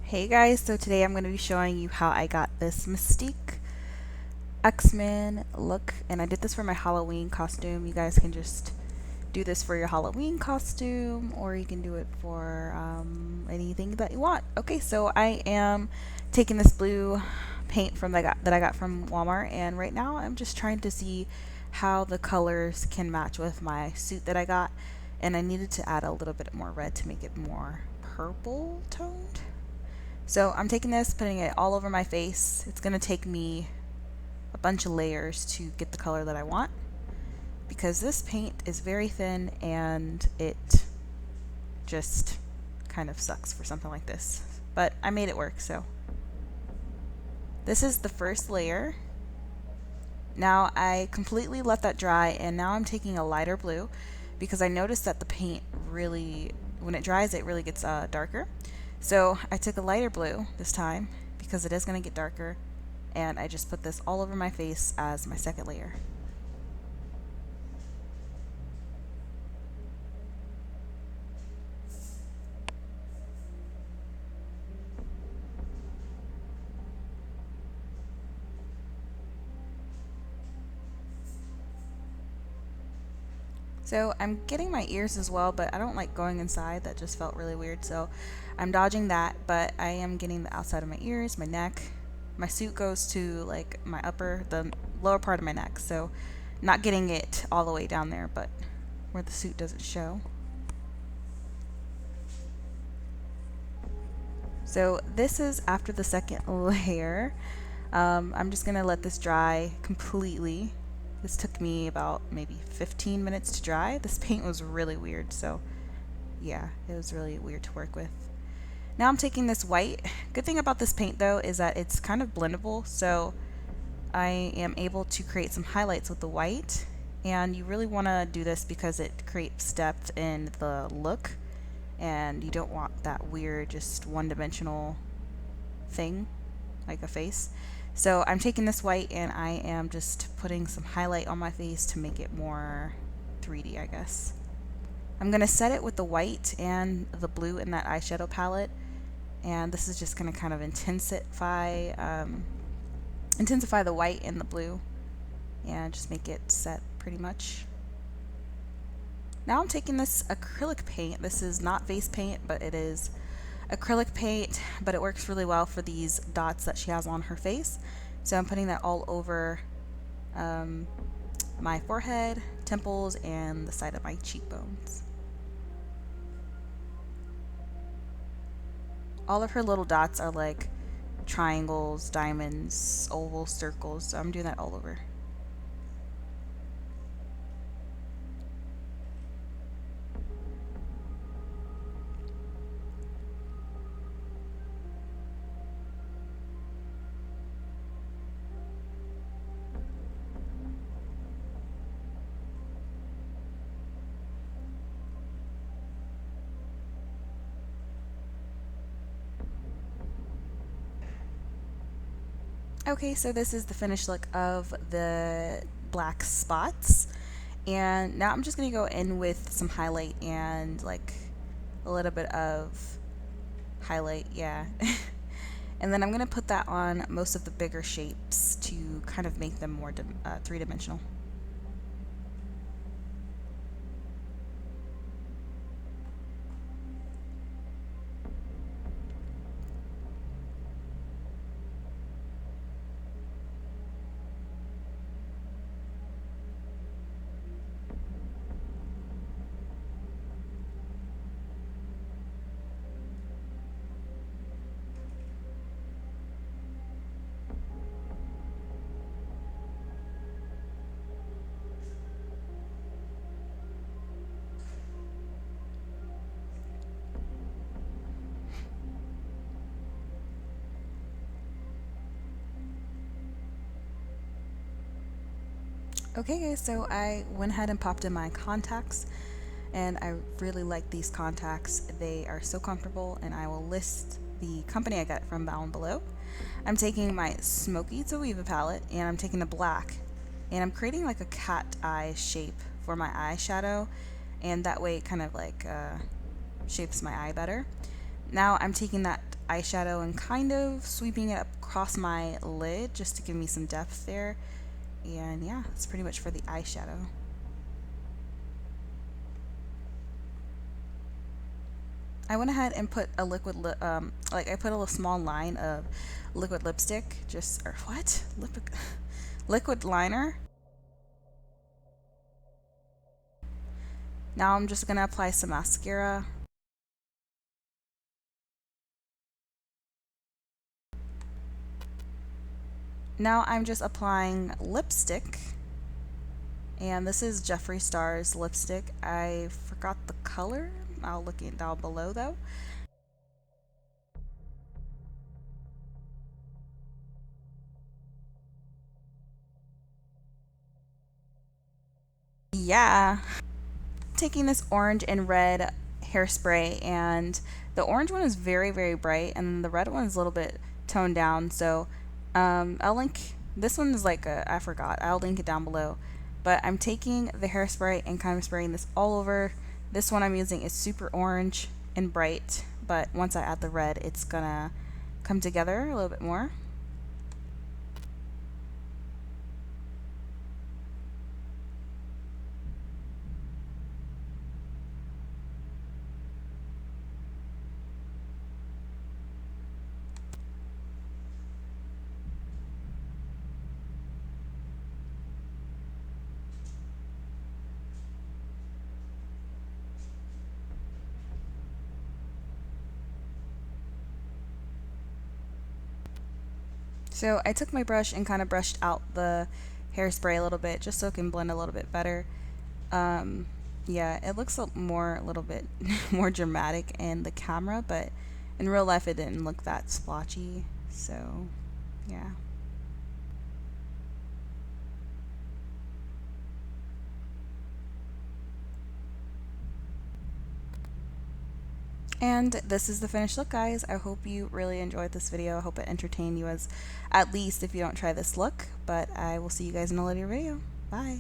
Hey guys, so today I'm going to be showing you how I got this Mystique X-Men look, and I did this for my Halloween costume. You guys can just do this for your Halloween costume, or you can do it for anything that you want. Okay, so I am taking this blue paint that I got from Walmart, and right now I'm just trying to see how the colors can match with my suit that I got, and I needed to add a little bit more red to make it more purple toned. So I'm taking this, putting it all over my face. It's going to take me a bunch of layers to get the color that I want, because this paint is very thin and it just kind of sucks for something like this. But I made it work, so. This is the first layer. Now I completely let that dry, and now I'm taking a lighter blue because I noticed that the paint really, when it dries, it really gets darker. So I took a lighter blue this time because it is going to get darker, and I just put this all over my face as my second layer. So I'm getting my ears as well, but I don't like going inside. That just felt really weird. So I'm dodging that, but I am getting the outside of my ears, my neck. My suit goes to like the lower part of my neck. So not getting it all the way down there, but where the suit doesn't show. So this is after the second layer. I'm just gonna let this dry completely. This took me about maybe 15 minutes to dry. This paint was really weird, so yeah, it was really weird to work with. Now I'm taking this white. Good thing about this paint though is that it's kind of blendable, so I am able to create some highlights with the white, and you really want to do this because it creates depth in the look, and you don't want that weird just one-dimensional thing like a face. So I'm taking this white and I am just putting some highlight on my face to make it more 3D, I guess. I'm going to set it with the white and the blue in that eyeshadow palette, and this is just going to kind of intensify the white and the blue and just make it set pretty much. Now I'm taking this acrylic paint. This is not vase paint, but it is acrylic paint, but it works really well for these dots that she has on her face. So I'm putting that all over my forehead, temples, and the side of my cheekbones. All of her little dots are like triangles, diamonds, ovals, circles, so I'm doing that all over. Okay, so this is the finished look of the black spots, and now I'm just going to go in with some highlight and like a little bit of highlight, yeah. And then I'm going to put that on most of the bigger shapes to kind of make them more three-dimensional. Okay guys, so I went ahead and popped in my contacts, and I really like these contacts. They are so comfortable, and I will list the company I got it from down below. I'm taking my Smoky to Weave palette, and I'm taking the black, and I'm creating like a cat eye shape for my eyeshadow, and that way it kind of like shapes my eye better. Now I'm taking that eyeshadow and kind of sweeping it across my lid just to give me some depth there. And yeah, that's pretty much for the eyeshadow. I went ahead and put a liquid like I put a little small line of liquid lipstick, just, or what? Liquid liner. Now I'm just gonna apply some mascara. Now I'm just applying lipstick, and this is Jeffree Star's lipstick. I forgot the color. I'll look it down below though. Yeah. Taking this orange and red hairspray, and the orange one is very, very bright, and the red one is a little bit toned down. So I'll link, this one is like I forgot, I'll link it down below. But I'm taking the hairspray and kind of spraying this all over. This one I'm using is super orange and bright, but once I add the red, it's gonna come together a little bit more. So I took my brush and kind of brushed out the hairspray a little bit just so it can blend a little bit better. Yeah, it looks a little bit more dramatic in the camera, but in real life it didn't look that splotchy. So yeah. And this is the finished look, guys. I hope you really enjoyed this video. I hope it entertained you, as at least if you don't try this look. But I will see you guys in a later video. Bye.